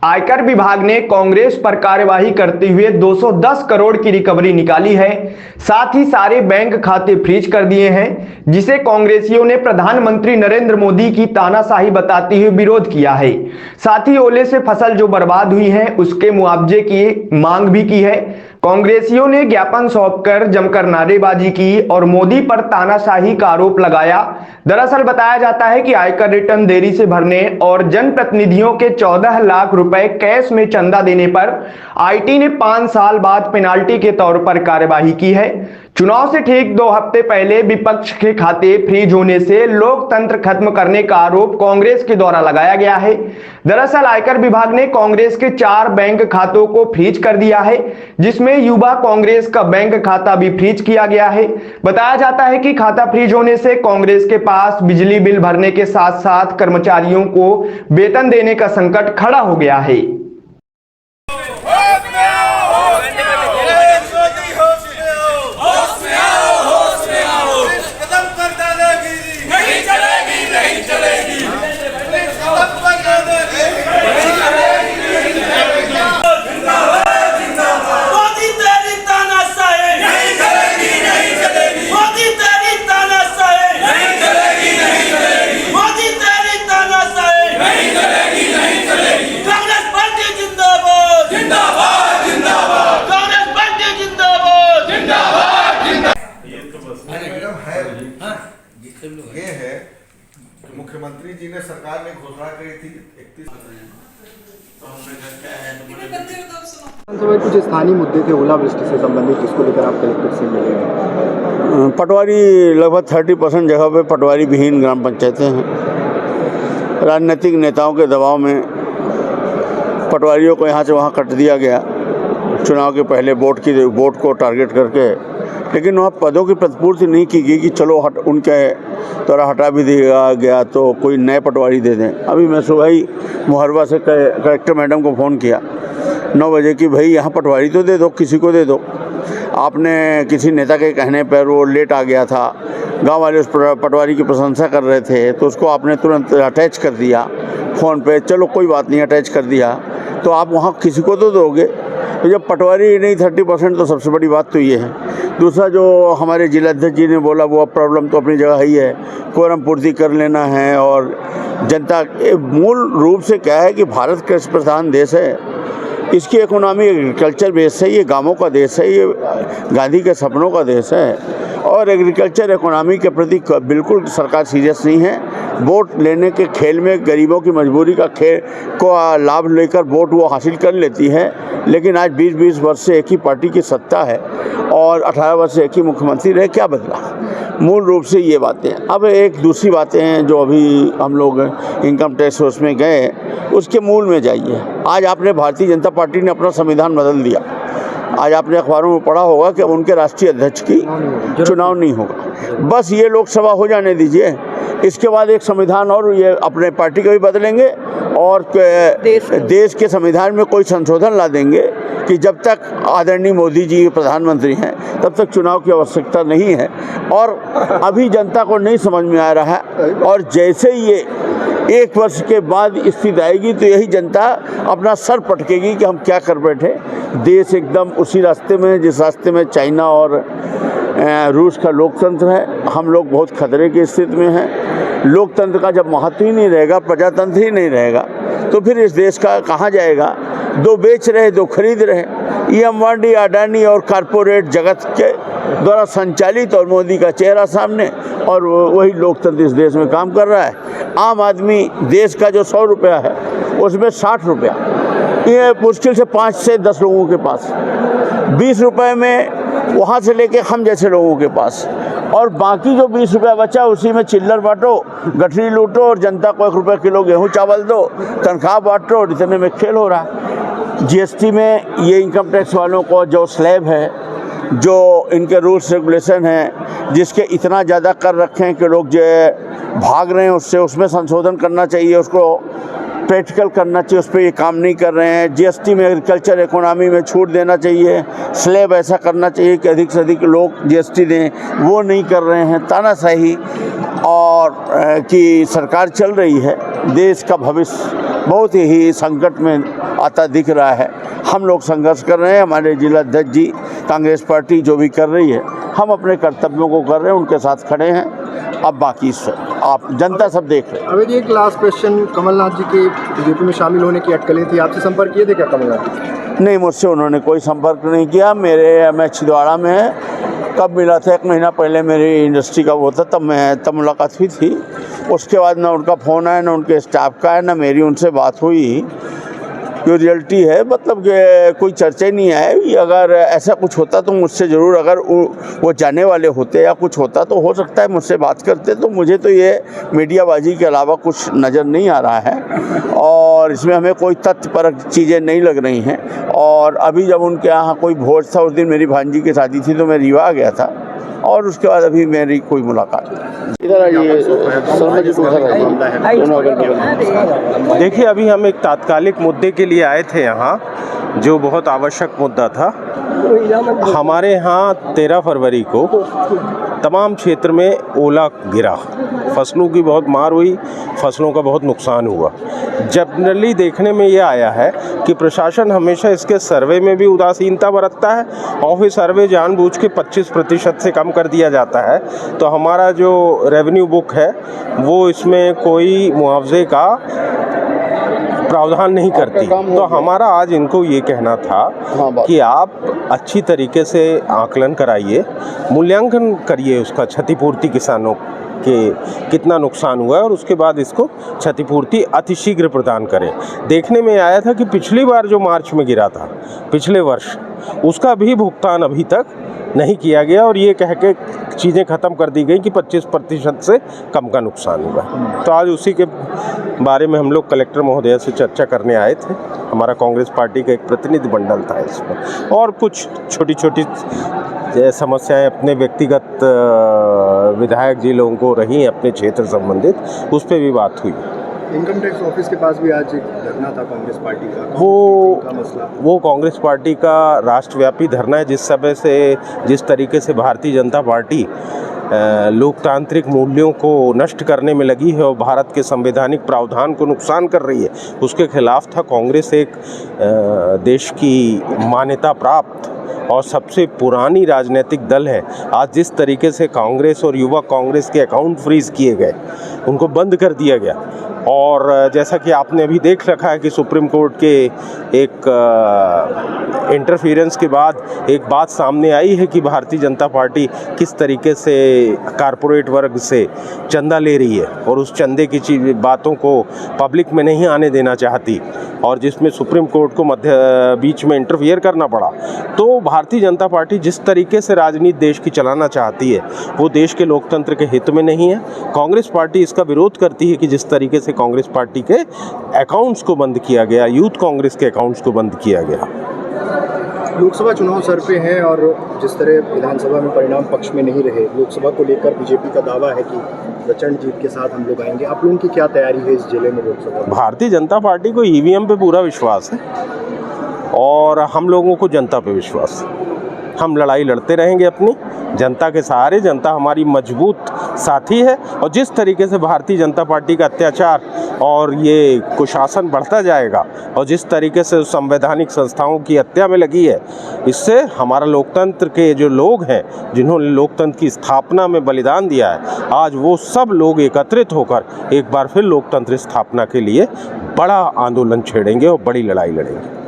आयकर विभाग ने कांग्रेस पर कार्यवाही करते हुए 210 करोड़ की रिकवरी निकाली है। साथ ही सारे बैंक खाते फ्रीज कर दिए हैं, जिसे कांग्रेसियों ने प्रधानमंत्री नरेंद्र मोदी की तानाशाही बताते हुए विरोध किया है। साथ ही ओले से फसल जो बर्बाद हुई है उसके मुआवजे की मांग भी की है। कांग्रेसियों ने ज्ञापन सौंपकर जमकर नारेबाजी की और मोदी पर तानाशाही का आरोप लगाया। दरअसल बताया जाता है कि आयकर रिटर्न देरी से भरने और जनप्रतिनिधियों के 14 लाख रुपए कैश में चंदा देने पर आईटी ने 5 साल बाद पेनाल्टी के तौर पर कार्यवाही की है। चुनाव से ठीक 2 हफ्ते पहले विपक्ष के खाते फ्रीज होने से लोकतंत्र खत्म करने का आरोप कांग्रेस के द्वारा लगाया गया है। दरअसल आयकर विभाग ने कांग्रेस के 4 बैंक खातों को फ्रीज कर दिया है, जिसमें युवा कांग्रेस का बैंक खाता भी फ्रीज किया गया है। बताया जाता है कि खाता फ्रीज होने से कांग्रेस के पास बिजली बिल भरने के साथ साथ कर्मचारियों को वेतन देने का संकट खड़ा हो गया है। ये है कि मुख्यमंत्री जी ने सरकार ने घोषणा करी थी 31 विधानसभा कुछ स्थानीय मुद्दे थे ओलावृष्टि से संबंधित, जिसको लेकर आप कलेक्टर से मिले। पटवारी लगभग 30% जगह पे पटवारी विहीन ग्राम पंचायतें हैं। राजनीतिक नेताओं के दबाव में पटवारियों को यहाँ से वहाँ कट दिया गया चुनाव के पहले वोट को टारगेट करके, लेकिन वहाँ पदों की प्रतिपूर्ति नहीं की गई कि चलो उनके द्वारा हटा भी दिया गया तो कोई नए पटवारी दे दें। अभी मैं सुबह ही मुहर्रबा से कलेक्टर मैडम को फ़ोन किया 9 बजे कि भाई यहाँ पटवारी तो दे दो, किसी को दे दो। आपने किसी नेता के कहने पर वो लेट आ गया था, गांव वाले उस पटवारी की प्रशंसा कर रहे थे तो उसको आपने तुरंत अटैच कर दिया फ़ोन पे। चलो कोई बात नहीं, अटैच कर दिया तो आप वहाँ किसी को तो दोगे। तो जब पटवारी नहीं 30%, तो सबसे बड़ी बात तो ये है। दूसरा जो हमारे जिलाध्यक्ष जी ने बोला वो प्रॉब्लम तो अपनी जगह ही है, कोरम पूर्ति कर लेना है। और जनता मूल रूप से क्या है कि भारत कृषि प्रधान देश है, इसकी इकोनॉमी एग्रीकल्चर बेस है, ये गांवों का देश है, ये गांधी के सपनों का देश है। और एग्रीकल्चर इकोनॉमी के प्रति बिल्कुल सरकार सीरियस नहीं है। वोट लेने के खेल में गरीबों की मजबूरी का खेल को लाभ लेकर वोट वो हासिल कर लेती है, लेकिन आज 20-20 वर्ष से एक ही पार्टी की सत्ता है और 18 वर्ष से एक ही मुख्यमंत्री रहे, क्या बदला? मूल रूप से ये बातें। अब एक दूसरी बातें हैं जो अभी हम लोग इनकम टैक्स उसमें गए, उसके मूल में जाइए। आज आपने भारतीय जनता पार्टी ने अपना संविधान बदल दिया। आज आपने अखबारों में पढ़ा होगा कि उनके राष्ट्रीय अध्यक्ष की चुनाव नहीं होगा। बस ये लोकसभा हो जाने दीजिए, इसके बाद एक संविधान और ये अपने पार्टी का भी बदलेंगे और देश के संविधान में कोई संशोधन ला देंगे कि जब तक आदरणीय मोदी जी प्रधानमंत्री हैं तब तक चुनाव की आवश्यकता नहीं है। और अभी जनता को नहीं समझ में आ रहा है, और जैसे ही ये 1 वर्ष के बाद स्थिति आएगी तो यही जनता अपना सर पटकेगी कि हम क्या कर बैठे। देश एकदम उसी रास्ते में जिस रास्ते में चाइना और रूस का लोकतंत्र है। हम लोग बहुत खतरे की स्थिति में हैं। लोकतंत्र का जब महत्व ही नहीं रहेगा, प्रजातंत्र ही नहीं रहेगा, तो फिर इस देश का कहाँ जाएगा? 2 बेच रहे 2 खरीद रहे। ये अंबानी, अडानी और कारपोरेट जगत के द्वारा संचालित और मोदी का चेहरा सामने, और वही लोकतंत्र इस देश में काम कर रहा है। आम आदमी देश का जो 100 रुपया है उसमें 60 रुपया ये मुश्किल से 5 से 10 लोगों के पास, 20 रुपये में वहाँ से लेके हम जैसे लोगों के पास, और बाकी जो 20 रुपया बचा उसी में चिल्लर बांटो, गठरी लूटो और जनता को 1 रुपये किलो गेहूँ चावल दो, तनख्वाह बांटो, और इतने में खेल हो रहा है। जीएसटी में ये इनकम टैक्स वालों को जो स्लैब है, जो इनके रूल्स रेगुलेशन हैं, जिसके इतना ज़्यादा कर रखे हैं कि लोग जो भाग रहे हैं उससे, उसमें संशोधन करना चाहिए, उसको प्रैक्टिकल करना चाहिए। उस पर ये काम नहीं कर रहे हैं। जीएसटी में एग्रीकल्चर इकोनॉमी में छूट देना चाहिए, स्लैब ऐसा करना चाहिए कि अधिक से अधिक लोग जीएसटी दें, वो नहीं कर रहे हैं। तानाशाही और की सरकार चल रही है। देश का भविष्य बहुत ही संकट में आता दिख रहा है। हम लोग संघर्ष कर रहे हैं, हमारे जिला अध्यक्ष जी, कांग्रेस पार्टी जो भी कर रही है, हम अपने कर्तव्यों को कर रहे हैं, उनके साथ खड़े हैं। अब बाकी आप जनता सब देख रहे हैं। अभी एक लास्ट क्वेश्चन, कमलनाथ जी के बीजेपी में शामिल होने की अटकलें थी, आपसे संपर्क किए थे क्या कमलनाथ जी? नहीं, मुझसे उन्होंने कोई संपर्क नहीं किया। मैं छिंदवाड़ा में है, कब मिला था, 1 महीना पहले मेरी इंडस्ट्री का वो था, तब मुलाकात हुई थी। उसके बाद ना उनका फ़ोन आया, ना उनके स्टाफ का है, ना मेरी उनसे बात हुई। जो रियलिटी है, मतलब कि कोई चर्चा ही नहीं है। अगर ऐसा कुछ होता तो मुझसे ज़रूर, अगर वो जाने वाले होते या कुछ होता तो हो सकता है मुझसे बात करते। तो मुझे तो ये मीडियाबाजी के अलावा कुछ नज़र नहीं आ रहा है और इसमें हमें कोई तथ्यपरक चीज़ें नहीं लग रही हैं। और अभी जब उनके यहाँ कोई भोज था, उस दिन मेरी भांजी की शादी थी, तो मैं रीवा गया था और उसके बाद अभी मेरी कोई मुलाकात नहीं। इधर आइए, देखिए, अभी हम एक तात्कालिक मुद्दे के लिए आए थे यहाँ, जो बहुत आवश्यक मुद्दा था। हमारे यहाँ 13 फरवरी को तमाम क्षेत्र में ओला गिरा, फसलों की बहुत मार हुई, फसलों का बहुत नुकसान हुआ। जनरली देखने में ये आया है कि प्रशासन हमेशा इसके सर्वे में भी उदासीनता बरतता है और फिर सर्वे जानबूझ के 25% से कम कर दिया जाता है। तो हमारा जो रेवेन्यू बुक है वो इसमें कोई मुआवजे का प्रावधान नहीं करती। तो हमारा आज इनको ये कहना था कि आप अच्छी तरीके से आकलन कराइए, मूल्यांकन करिए उसका, क्षतिपूर्ति किसानों के कितना नुकसान हुआ है और उसके बाद इसको क्षतिपूर्ति अतिशीघ्र प्रदान करें। देखने में आया था कि पिछली बार जो मार्च में गिरा था, पिछले वर्ष, उसका भी भुगतान अभी तक नहीं किया गया और ये कह के चीज़ें ख़त्म कर दी गई कि 25% से कम का नुकसान हुआ। तो आज उसी के बारे में हम लोग कलेक्टर महोदय से चर्चा करने आए थे। हमारा कांग्रेस पार्टी का एक प्रतिनिधि मंडल था इसमें, और कुछ छोटी छोटी समस्याएं अपने व्यक्तिगत विधायक जी लोगों को रही अपने क्षेत्र संबंधित, उस पर भी बात हुई। इनकम टैक्स ऑफिस के पास भी आज एक धरना था कांग्रेस पार्टी का, वो कांग्रेस पार्टी का राष्ट्रव्यापी धरना है। जिस तरीके से भारतीय जनता पार्टी लोकतांत्रिक मूल्यों को नष्ट करने में लगी है और भारत के संवैधानिक प्रावधान को नुकसान कर रही है, उसके खिलाफ था। कांग्रेस एक देश की मान्यता प्राप्त और सबसे पुरानी राजनीतिक दल है। आज जिस तरीके से कांग्रेस और युवा कांग्रेस के अकाउंट फ्रीज किए गए, उनको बंद कर दिया गया, और जैसा कि आपने अभी देख रखा है कि सुप्रीम कोर्ट के एक इंटरफेरेंस के बाद एक बात सामने आई है कि भारतीय जनता पार्टी किस तरीके से कारपोरेट वर्ग से चंदा ले रही है और उस चंदे की बातों को पब्लिक में नहीं आने देना चाहती, और जिसमें सुप्रीम कोर्ट को बीच में इंटरफियर करना पड़ा। तो भारतीय जनता पार्टी जिस तरीके से राजनीति देश की चलाना चाहती है, वो देश के लोकतंत्र के हित में नहीं है। कांग्रेस पार्टी इसका विरोध करती है कि जिस तरीके से कांग्रेस पार्टी के अकाउंट्स को बंद किया गया, यूथ कांग्रेस के अकाउंट्स को बंद किया गया। लोकसभा चुनाव सर पे हैं और जिस तरह विधानसभा में परिणाम पक्ष में नहीं रहे, लोकसभा को लेकर बीजेपी का दावा है कि प्रचंड जीत के साथ हम लोग आएंगे। आप लोगों की क्या तैयारी है इस जिले में लोकसभा? भारतीय जनता पार्टी को ईवीएम पे पूरा विश्वास है और हम लोगों को जनता पे विश्वास है। हम लड़ाई लड़ते रहेंगे अपनी जनता के सहारे। जनता हमारी मजबूत साथी है और जिस तरीके से भारतीय जनता पार्टी का अत्याचार और ये कुशासन बढ़ता जाएगा और जिस तरीके से संवैधानिक संस्थाओं की हत्या में लगी है, इससे हमारा लोकतंत्र के जो लोग हैं, जिन्होंने लोकतंत्र की स्थापना में बलिदान दिया है, आज वो सब लोग एकत्रित होकर एक बार फिर लोकतंत्र स्थापना के लिए बड़ा आंदोलन छेड़ेंगे और बड़ी लड़ाई लड़ेंगे।